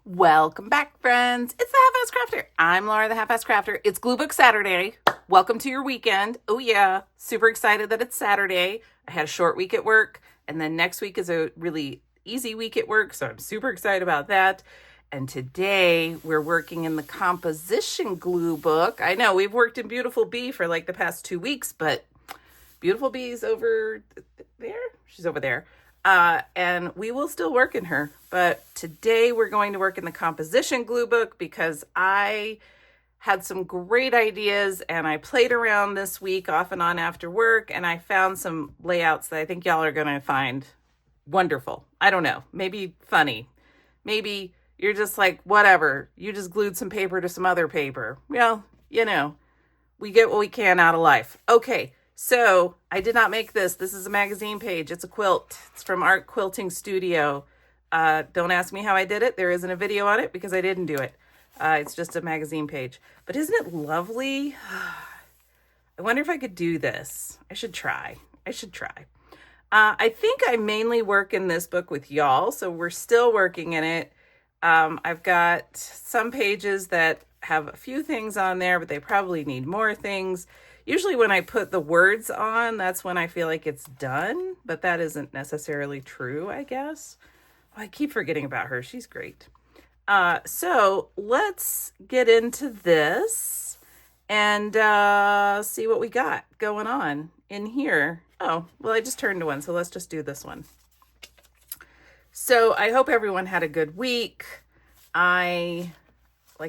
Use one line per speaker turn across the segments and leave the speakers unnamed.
Welcome back, friends. It's the Halfass Crafter. I'm Laura, the Halfass Crafter. It's Gluebook Saturday. Welcome to your weekend. Oh yeah, super excited that it's Saturday. I had a short week at work, and then next week is a really easy week at work, so I'm super excited about that. And today we're working in the composition glue book. I know we've worked in Beautiful Bee for like the past 2 weeks, but Beautiful Bee's over there. She's over there. And we will still work in her. But today we're going to work in the composition glue book because I had some great ideas and I played around this week off and on after work, and I found some layouts that I think y'all are going to find wonderful. I don't know, maybe funny. Maybe you're just like, whatever, you just glued some paper to some other paper. Well, you know, we get what we can out of life. Okay. So I did not make this. This is a magazine page. It's a quilt. It's from Art Quilting Studio. Don't ask me how I did it. There isn't a video on it because I didn't do it. It's just a magazine page. But isn't it lovely? I wonder if I could do this. I should try. I think I mainly work in this book with y'all, so we're still working in it. I've got some pages that have a few things on there, but they probably need more things. Usually when I put the words on, that's when I feel like it's done, but that isn't necessarily true, I guess. I keep forgetting about her. She's great. So let's get into this and see what we got going on in here. Oh, well, I just turned to one, so let's just do this one. So I hope everyone had a good week. Like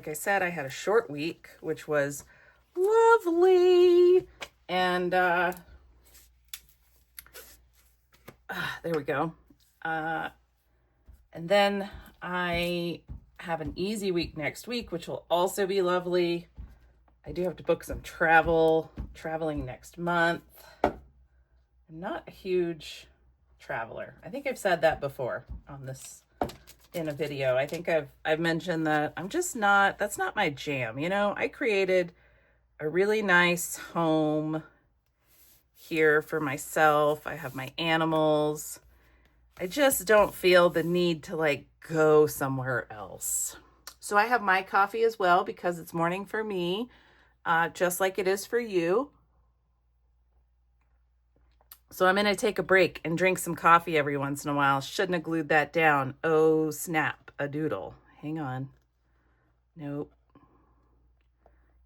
I said, I had a short week, which was lovely. And there we go. And then I have an easy week next week, which will also be lovely. I do have to book some traveling next month. I'm not a huge traveler. I think I've said that before on this in a video. I think I've mentioned that I'm just not, that's not my jam. You know, I created a really nice home here for myself. I have my animals. I just don't feel the need to like go somewhere else. So I have my coffee as well because it's morning for me, just like it is for you. So I'm going to take a break and drink some coffee every once in a while. Shouldn't have glued that down. Oh, snap, a doodle. Hang on. Nope.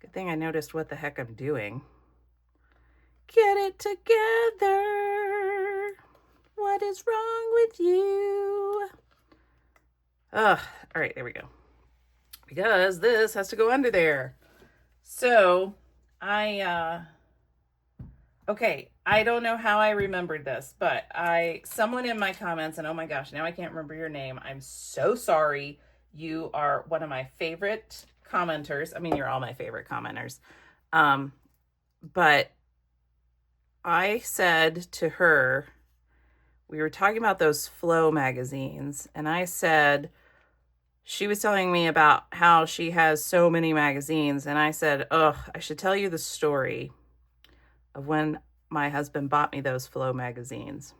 Good thing I noticed what the heck I'm doing. Get it together. What is wrong with you? Ugh. All right, there we go. Because this has to go under there. So okay, I don't know how I remembered this, but someone in my comments, and oh my gosh, now I can't remember your name. I'm so sorry. You are one of my favorite commenters. I mean, you're all my favorite commenters. But I said to her, we were talking about those Flow magazines, and I said, she was telling me about how she has so many magazines, and I said, ugh, I should tell you the story of when my husband bought me those Flow magazines.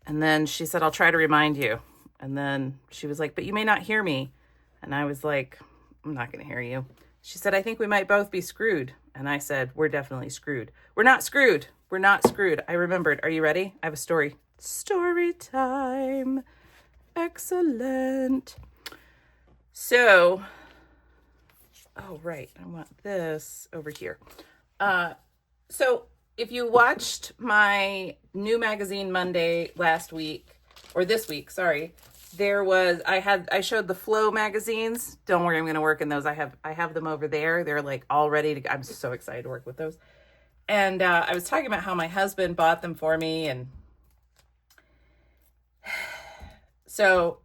And then she said, I'll try to remind you. And then she was like, but you may not hear me. And I was like, I'm not going to hear you. She said, I think we might both be screwed. And I said, we're definitely screwed. We're not screwed. We're not screwed. I remembered. Are you ready? I have a story. Story time. Excellent. So, oh, right. I want this over here. So if you watched my new magazine Monday last week, or this week, sorry, I showed the Flow magazines. Don't worry, I'm going to work in those. I have them over there. They're like all ready to go. I'm so excited to work with those. And I was talking about how my husband bought them for me. And so,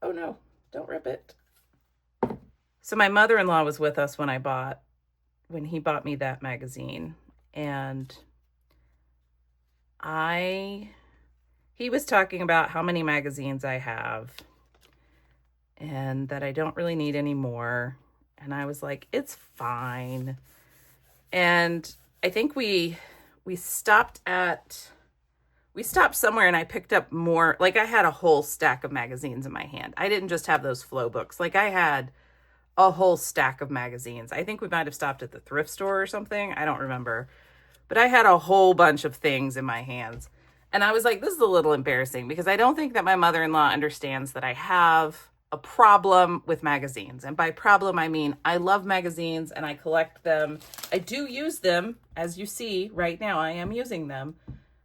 oh no, don't rip it. So my mother-in-law was with us when he bought me that magazine. And he was talking about how many magazines I have and that I don't really need any more. And I was like, it's fine. And I think we we stopped somewhere and I picked up more. Like I had a whole stack of magazines in my hand. I didn't just have those flow books. Like I had a whole stack of magazines. I think we might have stopped at the thrift store or something. I don't remember. But I had a whole bunch of things in my hands. And I was like, this is a little embarrassing because I don't think that my mother-in-law understands that I have a problem with magazines. And by problem, I mean, I love magazines and I collect them. I do use them. As you see right now, I am using them,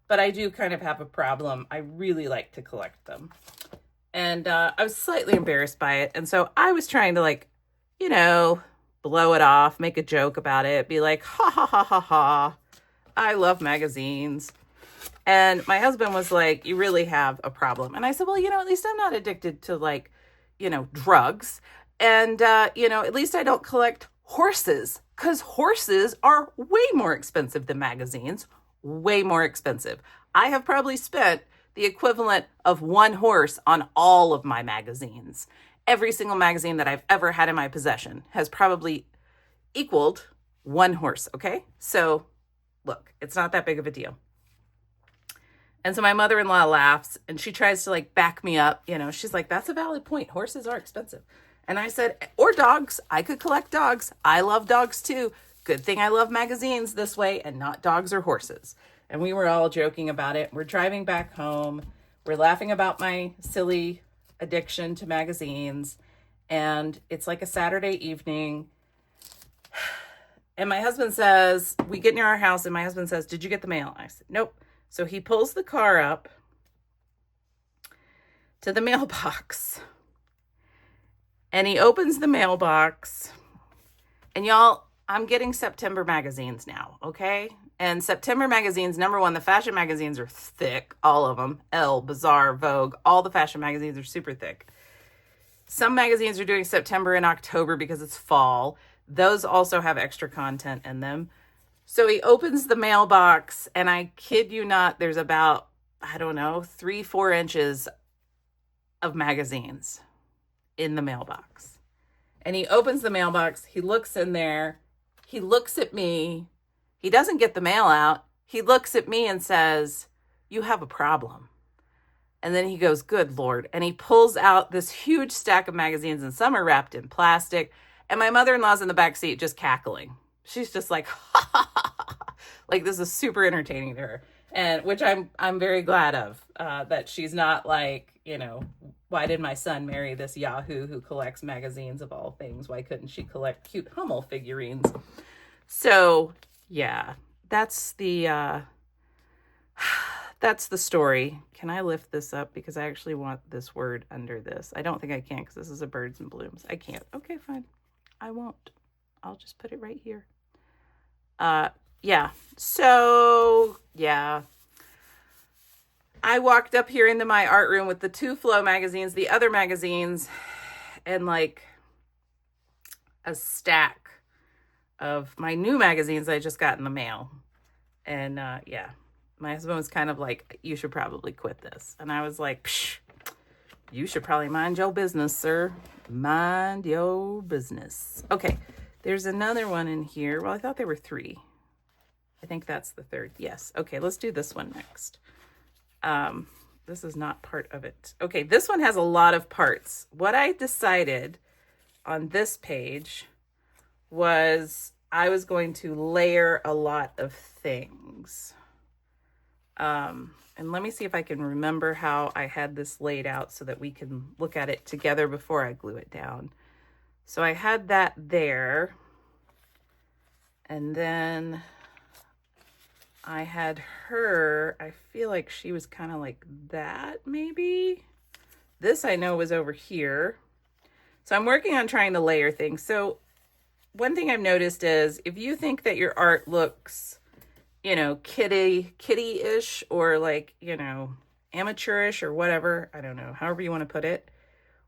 but I do kind of have a problem. I really like to collect them. And I was slightly embarrassed by it. And so I was trying to like, you know, blow it off, make a joke about it, be like, ha ha ha ha ha. I love magazines. And my husband was like, you really have a problem. And I said, well, you know, at least I'm not addicted to like, you know, drugs. And, you know, at least I don't collect horses because horses are way more expensive than magazines, way more expensive. I have probably spent the equivalent of one horse on all of my magazines. Every single magazine that I've ever had in my possession has probably equaled one horse. Okay. So look, it's not that big of a deal. And so my mother-in-law laughs and she tries to like back me up. You know, she's like, that's a valid point. Horses are expensive. And I said, or dogs. I could collect dogs. I love dogs too. Good thing I love magazines this way and not dogs or horses. And we were all joking about it. We're driving back home. We're laughing about my silly addiction to magazines. And it's like a Saturday evening. And my husband says, we get near our house and my husband says, did you get the mail? I said, nope. So he pulls the car up to the mailbox and he opens the mailbox. And y'all, I'm getting September magazines now, okay? And September magazines, number one, the fashion magazines are thick, all of them. Elle, Bazaar, Vogue, all the fashion magazines are super thick. Some magazines are doing September and October because it's fall. Those also have extra content in them. So he opens the mailbox and I kid you not, there's about, I don't know, 3-4 inches of magazines in the mailbox. And he opens the mailbox, he looks in there, he looks at me, he doesn't get the mail out, he looks at me and says, you have a problem. And then he goes, good Lord. And he pulls out this huge stack of magazines and some are wrapped in plastic. And my mother-in-law's in the back seat just cackling. She's just like, ha, ha, ha, ha. Like this is super entertaining to her. And which I'm very glad of, that she's not like, you know, why did my son marry this Yahoo who collects magazines of all things? Why couldn't she collect cute Hummel figurines? So yeah, that's the story. Can I lift this up? Because I actually want this word under this. I don't think I can because this is a birds and blooms. I can't. Okay, fine. I won't. I'll just put it right here. Yeah. So, yeah. I walked up here into my art room with the 2 Flow magazines, the other magazines, and like a stack of my new magazines I just got in the mail. And yeah, my husband was kind of like, you should probably quit this. And I was like, psh, you should probably mind your business, sir. Mind your business. Okay. There's another one in here. Well, I thought there were 3. I think that's the 3rd. Yes. Okay, let's do this one next. This is not part of it. Okay, this one has a lot of parts. What I decided on this page was I was going to layer a lot of things. And let me see if I can remember how I had this laid out so that we can look at it together before I glue it down. So I had that there, and then I had her, I feel like she was kind of like that, maybe. This I know was over here. So I'm working on trying to layer things. So one thing I've noticed is if you think that your art looks, you know, kitty-ish or like, you know, amateurish or whatever, I don't know, however you want to put it.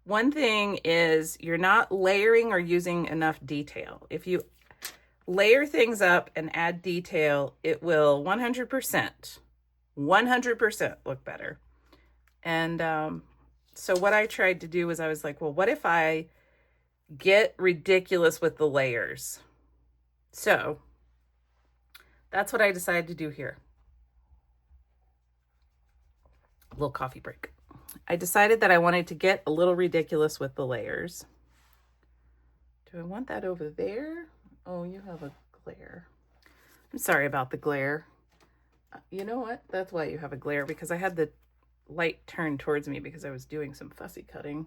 One thing is you're not layering or using enough detail. If you layer things up and add detail, it will 100% look better. And so what I tried to do was I was like, well, what if I get ridiculous with the layers? So that's what I decided to do here. Little coffee break. I decided that I wanted to get a little ridiculous with the layers. Do I want that over there? Oh, you have a glare. I'm sorry about the glare. You know what? That's why you have a glare, because I had the light turned towards me because I was doing some fussy cutting.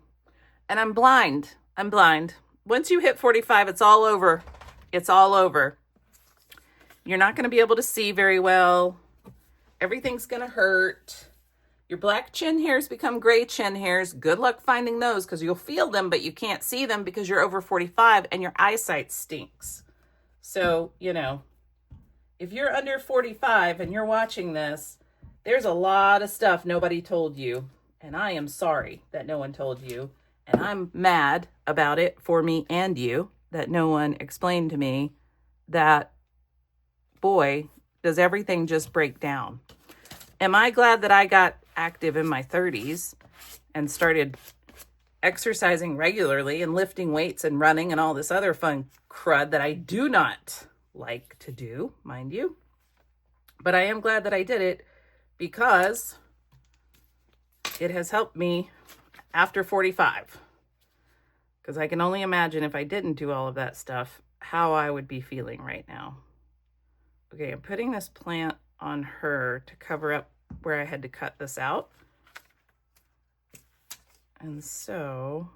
And I'm blind. I'm blind. Once you hit 45, it's all over. It's all over. You're not going to be able to see very well. Everything's going to hurt. Your black chin hairs become gray chin hairs. Good luck finding those, because you'll feel them, but you can't see them because you're over 45 and your eyesight stinks. So, you know, if you're under 45 and you're watching this, there's a lot of stuff nobody told you. And I am sorry that no one told you. And I'm mad about it for me and you, that no one explained to me that, boy, does everything just break down. Am I glad that I got active in my 30s and started exercising regularly and lifting weights and running and all this other fun crud that I do not like to do, mind you. But I am glad that I did it, because it has helped me after 45. Because I can only imagine if I didn't do all of that stuff, how I would be feeling right now. Okay, I'm putting this plant on her to cover up where I had to cut this out. And so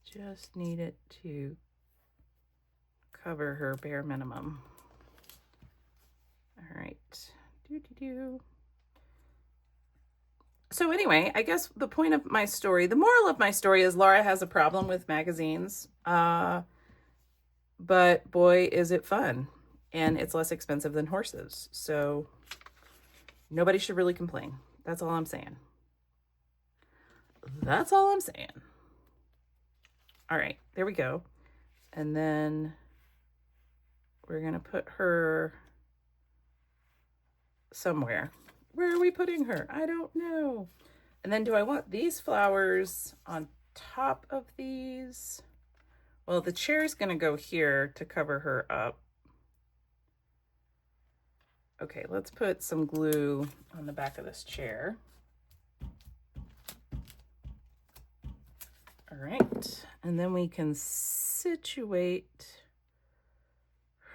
I just need it to cover her bare minimum. All right. So anyway, I guess the point of my story, the moral of my story is Laura has a problem with magazines. But boy, is it fun. And it's less expensive than horses. So nobody should really complain. That's all I'm saying. That's all I'm saying. All right, there we go. And then we're going to put her somewhere. Where are we putting her? I don't know. And then do I want these flowers on top of these? Well, the chair is going to go here to cover her up. Okay, let's put some glue on the back of this chair. All right, and then we can situate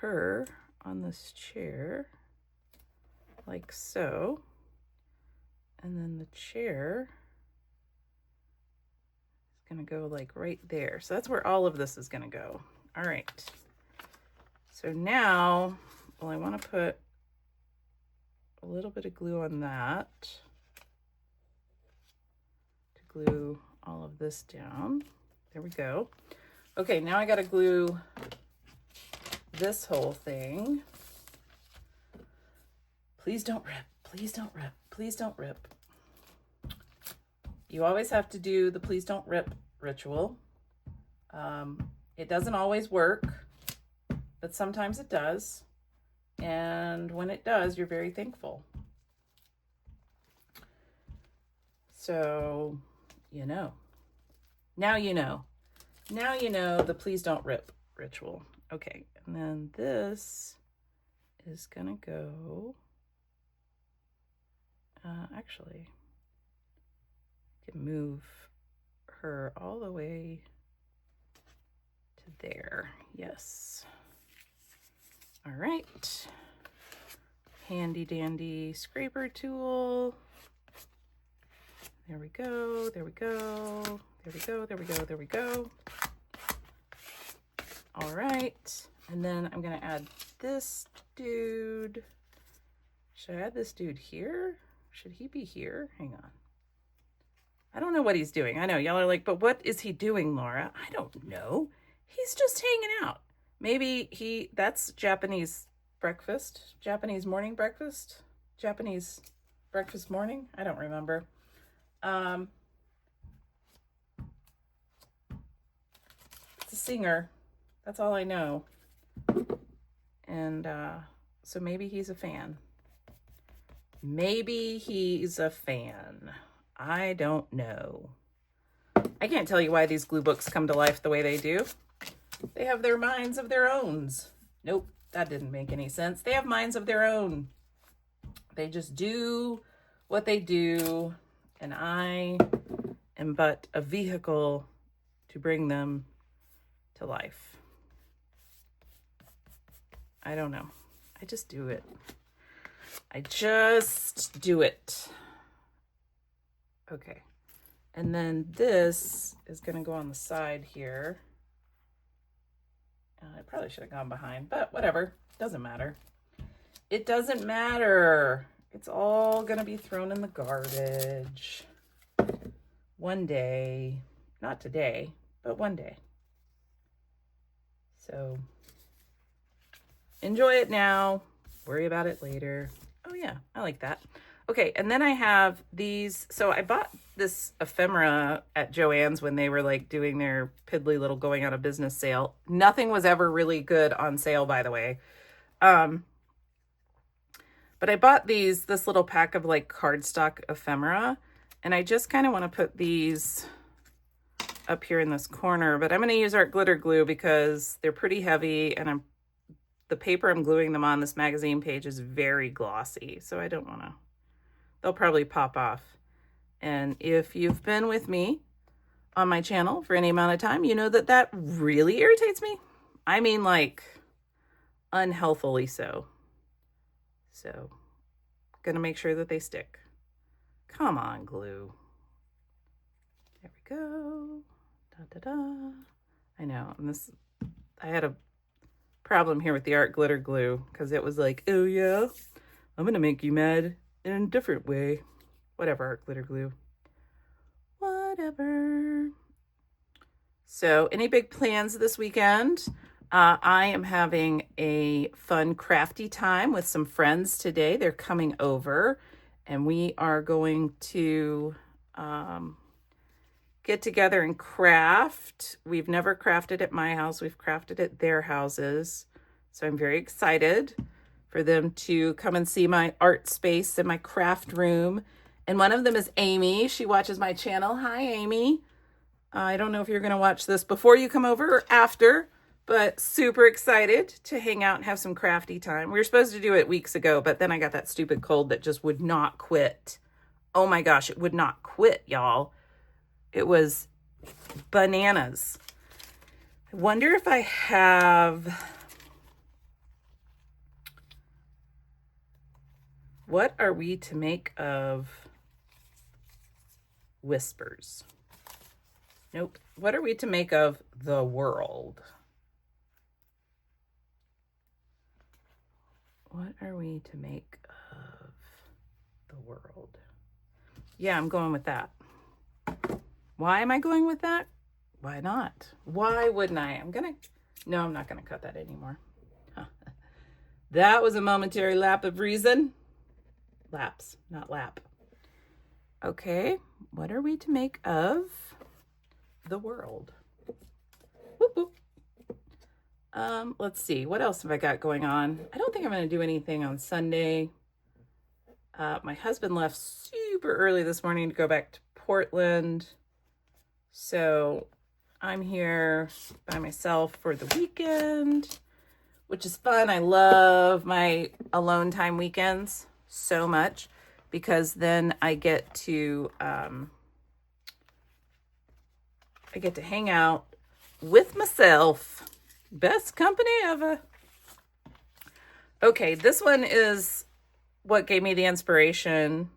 her on this chair like so. And then the chair is going to go like right there. So that's where all of this is going to go. All right. So now, well, I want to put a little bit of glue on that to glue all of this down. There we go. Okay, now I got to glue this whole thing. Please don't rip. Please don't rip. Please don't rip. You always have to do the please don't rip ritual. It doesn't always work, but sometimes it does. And when it does, you're very thankful. So, you know. Now you know. Now you know the please don't rip ritual. Okay, and then this is gonna go, actually, I can move her all the way to there. Yes. All right. Handy dandy scraper tool. There we go. There we go. There we go. There we go. There we go. All right. And then I'm going to add this dude. Should I add this dude here? Should he be here? Hang on. I don't know what he's doing. I know y'all are like, but what is he doing, Laura? I don't know. He's just hanging out. Maybe that's Japanese breakfast, Japanese morning breakfast, Japanese breakfast morning. I don't remember. It's a singer. That's all I know. And so maybe he's a fan. Maybe he's a fan. I don't know. I can't tell you why these glue books come to life the way they do. They have their minds of their own. Nope. That didn't make any sense. They have minds of their own. They just do what they do, and I am but a vehicle to bring them to life. I don't know. I just do it. I just do it. Okay. And then this is going to go on the side here. I probably should have gone behind, but whatever. Doesn't matter. It doesn't matter. It's all going to be thrown in the garbage. One day. Not today, but one day. So enjoy it now. Worry about it later. Oh yeah, I like that. Okay, and then I have these. So I bought this ephemera at Joann's when they were like doing their piddly little going out of business sale. Nothing was ever really good on sale, by the way. But I bought this little pack of like cardstock ephemera, and I just kind of want to put these up here in this corner, but I'm going to use art glitter glue because they're pretty heavy, and the paper I'm gluing them on, this magazine page, is very glossy, so I don't want to. They'll probably pop off. And if you've been with me on my channel for any amount of time, you know that really irritates me. I mean, like, unhealthily so. So, gonna make sure that they stick. Come on, glue. There we go. Da, da, da. I know. And I had a problem here with the art glitter glue because it was like, oh yeah, I'm gonna make you mad in a different way. Whatever, art glitter glue. Whatever. So, any big plans this weekend? I am having a fun crafty time with some friends today. They're coming over, and we are going to get together and craft. We've never crafted at my house. We've crafted at their houses. So I'm very excited for them to come and see my art space and my craft room. And one of them is Amy. She watches my channel. Hi, Amy. I don't know if you're going to watch this before you come over or after, but super excited to hang out and have some crafty time. We were supposed to do it weeks ago, but then I got that stupid cold that just would not quit. Oh my gosh, it would not quit, y'all. It was bananas. I wonder if I have... What are we to make of whispers? Nope. What are we to make of the world? What are we to make of the world? Yeah, I'm going with that. Why am I going with that? Why not? Why wouldn't I? No, I'm not going to cut that anymore. Huh. That was a momentary lapse of reason. Lapse, not lap. Okay, what are we to make of the world? Whoop, whoop. Let's see, what else have I got going on? I don't think I'm going to do anything on Sunday. My husband left super early this morning to go back to Portland. So I'm here by myself for the weekend, which is fun. I love my alone time weekends so much because then I get to hang out with myself. Best company ever. Okay, this one is what gave me the inspiration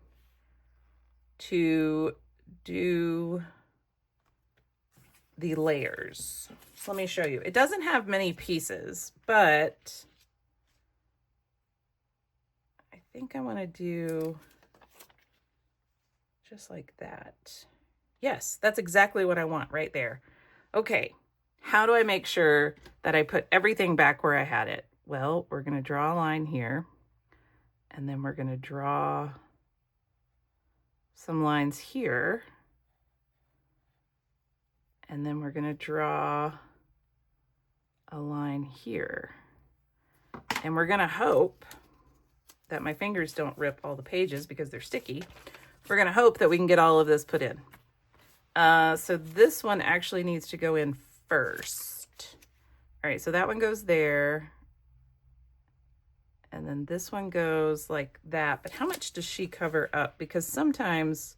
to do the layers. So let me show you. It doesn't have many pieces, but I think I want to do just like that. Yes, that's exactly what I want right there. Okay, how do I make sure that I put everything back where I had it? Well, we're going to draw a line here, and then we're going to draw some lines here, and then we're going to draw a line here. And we're going to hope that my fingers don't rip all the pages because they're sticky. We're going to hope that we can get all of this put in. So this one actually needs to go in first. All right, so that one goes there. And then this one goes like that. But how much does she cover up? Because sometimes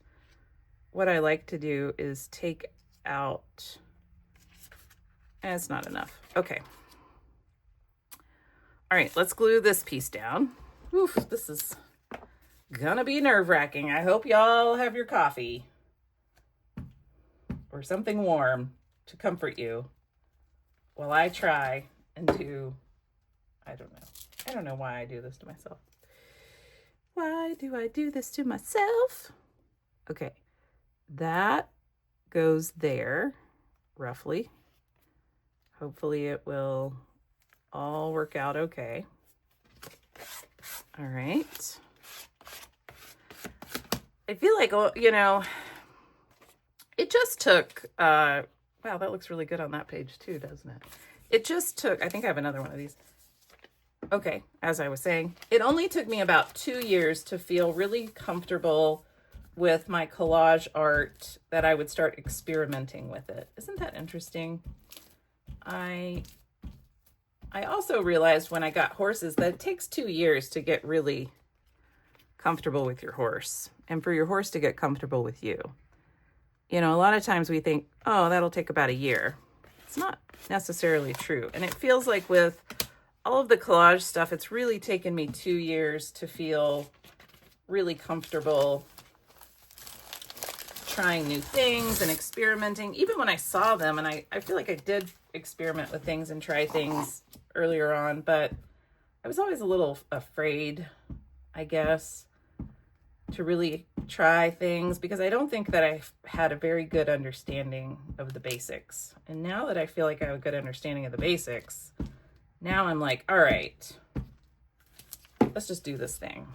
what I like to do is take out, and it's not enough. Okay. All right, let's glue this piece down. Oof, this is gonna be nerve-wracking. I hope y'all have your coffee or something warm to comfort you while I try and do, I don't know why I do this to myself. Why do I do this to myself? Okay, that goes there, roughly. Hopefully it will all work out okay. All right. I feel like, you know, it just took, wow, that looks really good on that page too, doesn't it? It just took, I think I have another one of these. Okay, as I was saying, it only took me about 2 years to feel really comfortable with my collage art that I would start experimenting with it. Isn't that interesting? I also realized when I got horses that it takes 2 years to get really comfortable with your horse and for your horse to get comfortable with you. You know, a lot of times we think, oh, that'll take about a year. It's not necessarily true. And it feels like with all of the collage stuff, it's really taken me 2 years to feel really comfortable trying new things and experimenting. Even when I saw them, and I feel like I did experiment with things and try things earlier on, but I was always a little afraid, I guess, to really try things because I don't think that I had a very good understanding of the basics. And now that I feel like I have a good understanding of the basics, now I'm like, all right, let's just do this thing.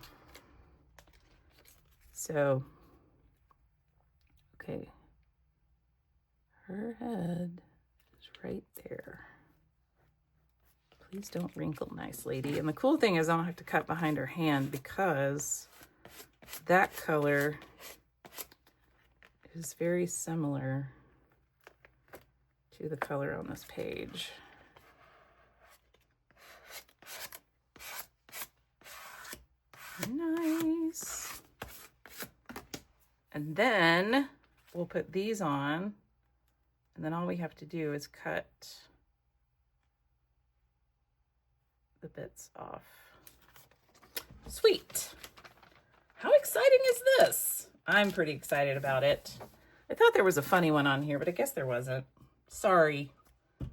So, okay, her head is right there. Please don't wrinkle, nice lady. And the cool thing is I don't have to cut behind her hand because that color is very similar to the color on this page. Nice. And then we'll put these on, and then all we have to do is cut the bits off. Sweet. How exciting is this? I'm pretty excited about it. I thought there was a funny one on here, but I guess there wasn't. Sorry.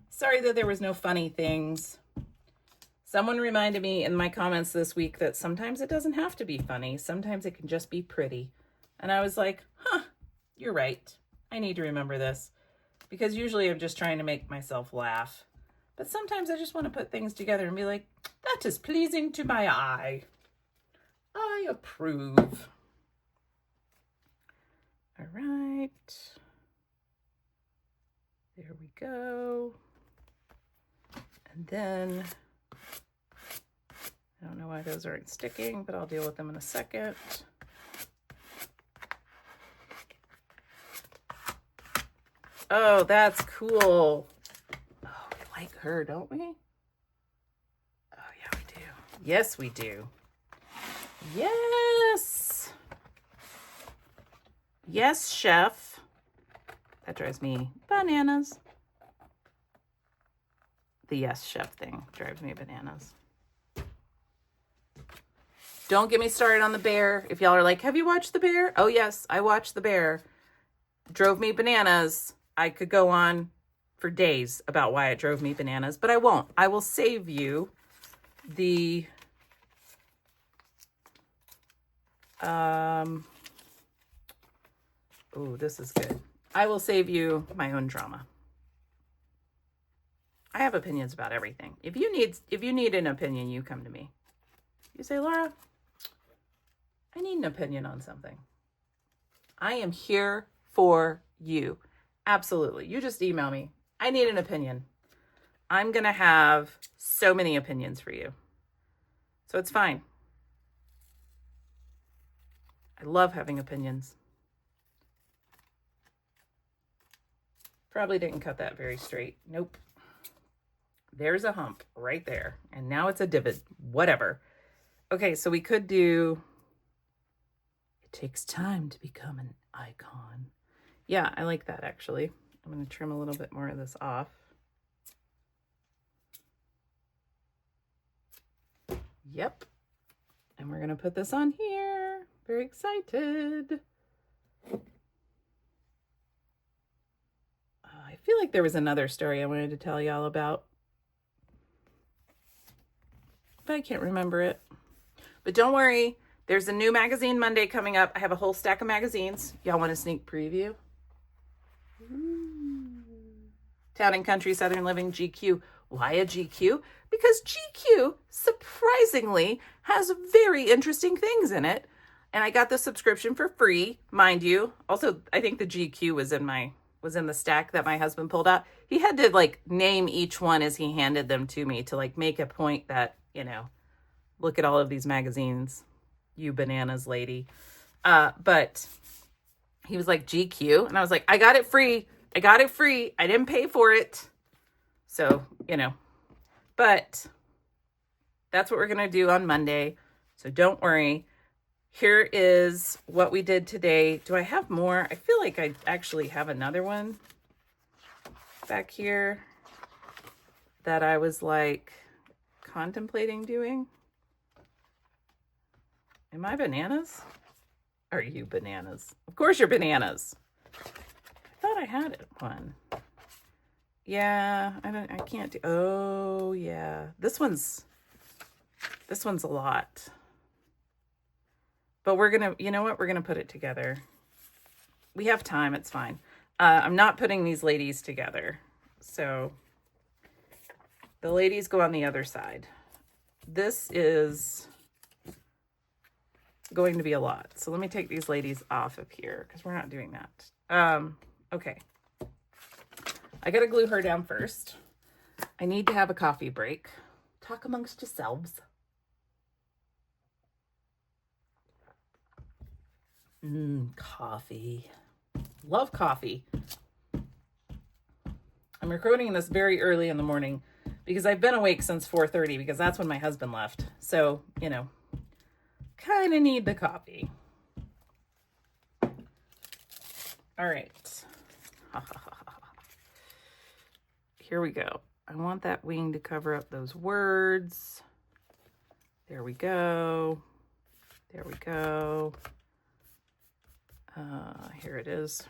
Sorry that there was no funny things. Someone reminded me in my comments this week that sometimes it doesn't have to be funny. Sometimes it can just be pretty. And I was like, huh, you're right. I need to remember this. Because usually I'm just trying to make myself laugh. But sometimes I just want to put things together and be like, that is pleasing to my eye. I approve. All right. There we go. And then, I don't know why those aren't sticking, but I'll deal with them in a second. Oh, that's cool. Oh, we like her, don't we? Oh, yeah, we do. Yes, we do. Yes. Yes, chef. That drives me bananas. The yes, chef thing drives me bananas. Don't get me started on the bear. If y'all are like, have you watched the bear? Oh, yes, I watched the bear. Drove me bananas. I could go on for days about why it drove me bananas, but I won't. I will save you the oh, this is good. I will save you my own drama. I have opinions about everything. If you need an opinion, you come to me. You say, Laura, I need an opinion on something. I am here for you. Absolutely. You just email me. I need an opinion. I'm going to have so many opinions for you. So it's fine. I love having opinions. Probably didn't cut that very straight. Nope. There's a hump right there. And now it's a divot. Whatever. Okay, so we could do, it takes time to become an icon. Yeah, I like that actually. I'm going to trim a little bit more of this off. Yep. And we're going to put this on here. Very excited. I feel like there was another story I wanted to tell y'all about, but I can't remember it. But don't worry, there's a new magazine Monday coming up. I have a whole stack of magazines. Y'all want a sneak preview? Town and Country, Southern Living, GQ. Why a GQ? Because GQ, surprisingly, has very interesting things in it. And I got the subscription for free, mind you. Also, I think the GQ was in the stack that my husband pulled out. He had to like name each one as he handed them to me to like make a point that, you know, look at all of these magazines, you bananas lady. But he was like, GQ. And I was like, I got it free. I didn't pay for it. So, you know, but that's what we're going to do on Monday. So don't worry. Here is what we did today. Do I have more? I feel like I actually have another one back here that I was like contemplating doing. Am I bananas? Are you bananas? Of course you're bananas. I thought I had one. Yeah, I can't do, oh yeah. This one's a lot. But we're gonna, you know what? We're gonna put it together. We have time, it's fine. I'm not putting these ladies together. So the ladies go on the other side. This is going to be a lot. So let me take these ladies off of here because we're not doing that. Okay. I gotta glue her down first. I need to have a coffee break. Talk amongst yourselves. Coffee. Love coffee. I'm recording this very early in the morning because I've been awake since 4:30 because that's when my husband left. So, you know, kind of need the coffee. All right. Here we go. I want that wing to cover up those words. There we go. There we go. Here it is.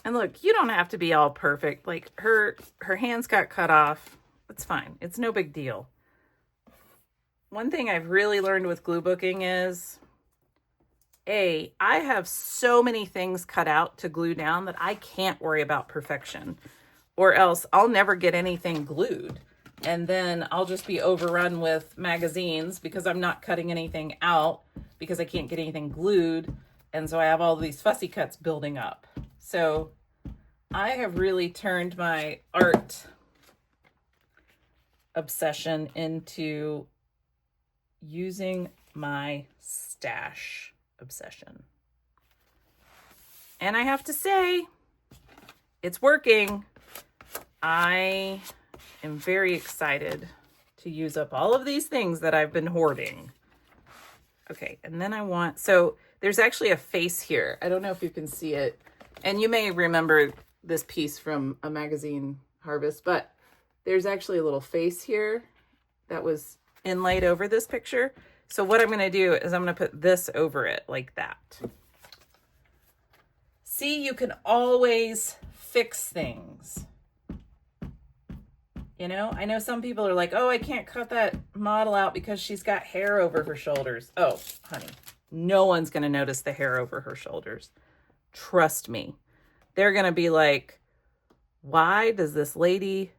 And look, you don't have to be all perfect. Like her hands got cut off. It's fine. It's no big deal. One thing I've really learned with glue booking is, I have so many things cut out to glue down that I can't worry about perfection, or else I'll never get anything glued. And then I'll just be overrun with magazines because I'm not cutting anything out because I can't get anything glued. And so I have all these fussy cuts building up. So I have really turned my art obsession into using my stash obsession. And I have to say, it's working. I am very excited to use up all of these things that I've been hoarding. Okay, and then I want, so there's actually a face here. I don't know if you can see it. And you may remember this piece from a magazine harvest, but there's actually a little face here that was inlaid over this picture. So what I'm going to do is I'm going to put this over it like that. See, you can always fix things. You know, I know some people are like, oh, I can't cut that model out because she's got hair over her shoulders. Oh, honey, no one's going to notice the hair over her shoulders. Trust me. They're going to be like, why does this lady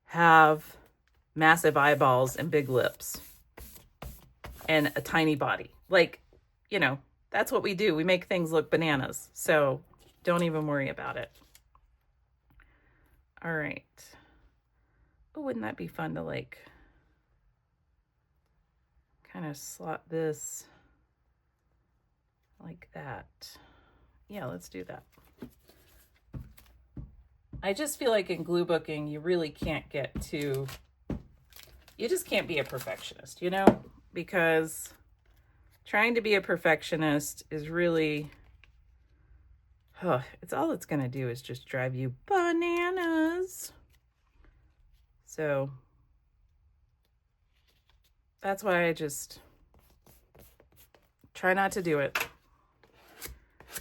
have massive eyeballs and big lips and a tiny body? Like, you know, that's what we do. We make things look bananas. So don't even worry about it. All right. Oh, wouldn't that be fun to like kind of slot this like that? Yeah, let's do that. I just feel like in glue booking, you really can't get too, you just can't be a perfectionist, you know, because trying to be a perfectionist is really, it's all it's going to do is just drive you bananas. So that's why I just try not to do it.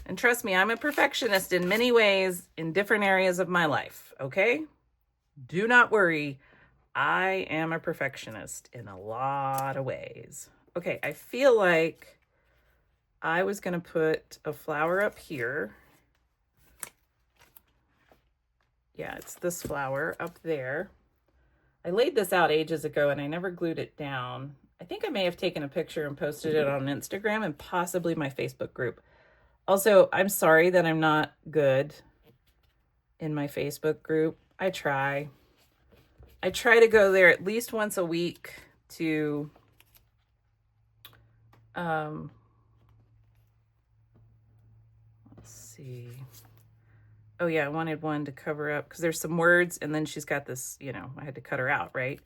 And trust me, I'm a perfectionist in many ways in different areas of my life, okay? Do not worry. I am a perfectionist in a lot of ways. Okay, I feel like I was going to put a flower up here. Yeah, it's this flower up there. I laid this out ages ago and I never glued it down. I think I may have taken a picture and posted it on Instagram and possibly my Facebook group. Also, I'm sorry that I'm not good in my Facebook group. I try to go there at least once a week to let's see. Oh yeah, I wanted one to cover up because there's some words and then she's got this, you know, I had to cut her out, right?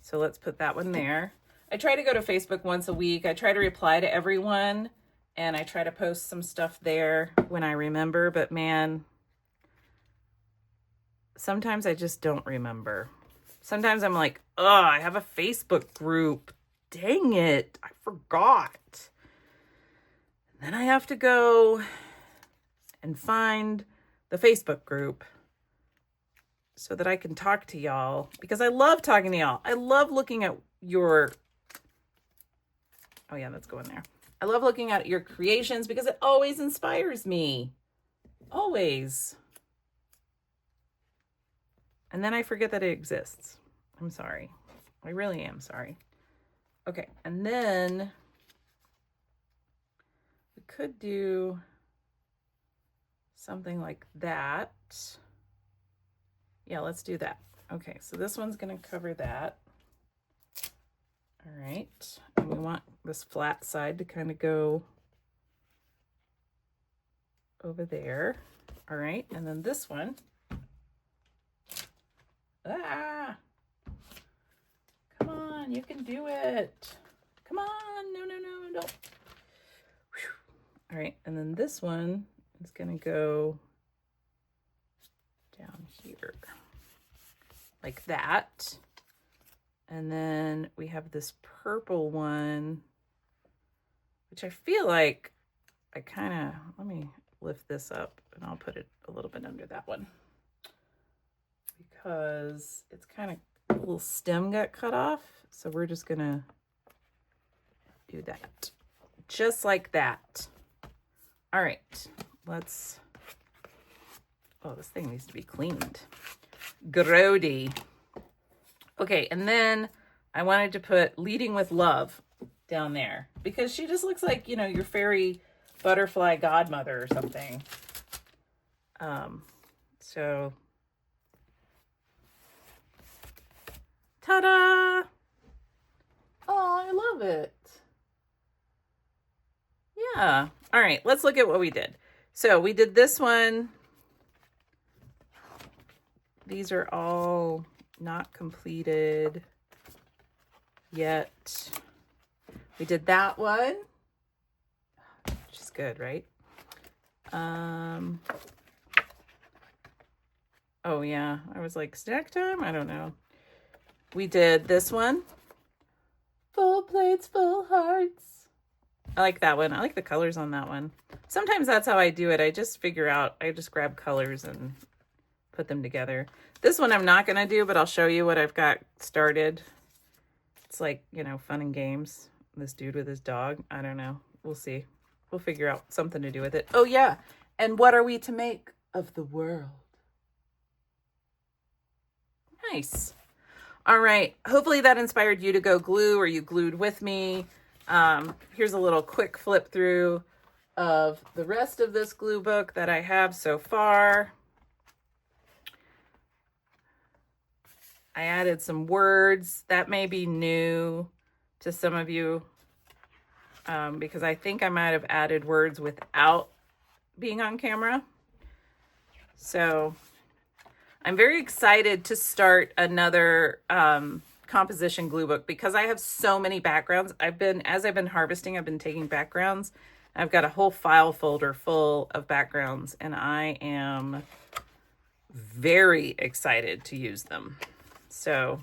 So let's put that one there. I try to go to Facebook once a week. I try to reply to everyone and I try to post some stuff there when I remember, but man, sometimes I just don't remember. Sometimes I'm like, oh, I have a Facebook group. Dang it, I forgot. And then I have to go and find the Facebook group so that I can talk to y'all because I love talking to y'all. I love looking at your, oh yeah, that's going there. I love looking at your creations because it always inspires me. Always. And then I forget that it exists. I'm sorry. I really am sorry. Okay, and then we could do something like that. Yeah, let's do that. Okay, so this one's going to cover that. All right, and we want this flat side to kind of go over there. All right, and then this one. Ah! Come on, you can do it. Come on, no, don't. Whew. All right, and then this one is going to go down here like that. And then we have this purple one, which I feel like I kind of, let me lift this up and I'll put it a little bit under that one because it's kind of, a little stem got cut off. So we're just going to do that just like that. All right, let's, oh, this thing needs to be cleaned. Grody. Okay, and then I wanted to put leading with love down there because she just looks like, you know, your fairy butterfly godmother or something. So ta-da! Oh, I love it. Yeah. All right, let's look at what we did. So we did this one. These are all not completed yet. We did that one, which is good, right? Oh yeah, I was like, snack time? I don't know. We did this one. Full plates, full hearts. I like that one. I like the colors on that one. Sometimes that's how I do it. I just figure out, I just grab colors and put them together. This one I'm not going to do, but I'll show you what I've got started. It's like, you know, fun and games. This dude with his dog. I don't know. We'll see. We'll figure out something to do with it. Oh, yeah. And what are we to make of the world? Nice. All right. Hopefully that inspired you to go glue or you glued with me. Here's a little quick flip through of the rest of this glue book that I have so far. I added some words that may be new to some of you because I think I might have added words without being on camera. So I'm very excited to start another composition glue book because I have so many backgrounds. As I've been harvesting, I've been taking backgrounds. I've got a whole file folder full of backgrounds, and I am very excited to use them. So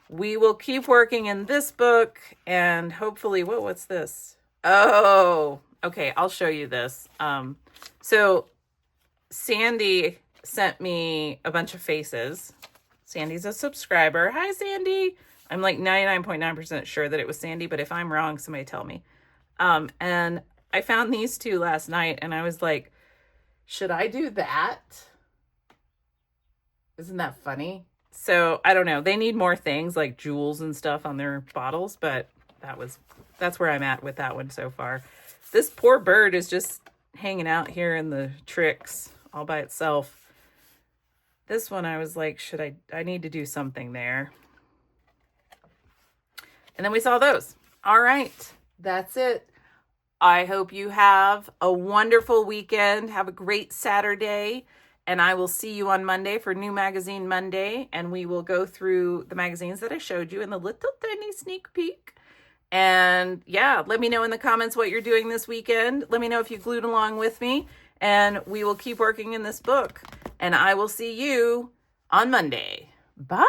we will keep working in this book, and hopefully, what's this? Oh, okay, I'll show you this. So Sandy sent me a bunch of faces. Sandy's a subscriber. Hi, Sandy. I'm like 99.9% sure that it was Sandy, but if I'm wrong, somebody tell me. And I found these two last night, and I was like, should I do that? Isn't that funny? So I don't know. They need more things like jewels and stuff on their bottles, but that's where I'm at with that one so far. This poor bird is just hanging out here in the tricks all by itself. This one, I was like, I need to do something there. And then we saw those. All right, that's it. I hope you have a wonderful weekend. Have a great Saturday. And I will see you on Monday for New Magazine Monday. And we will go through the magazines that I showed you in the little tiny sneak peek. And yeah, let me know in the comments what you're doing this weekend. Let me know if you glued along with me. And we will keep working in this book. And I will see you on Monday. Bye.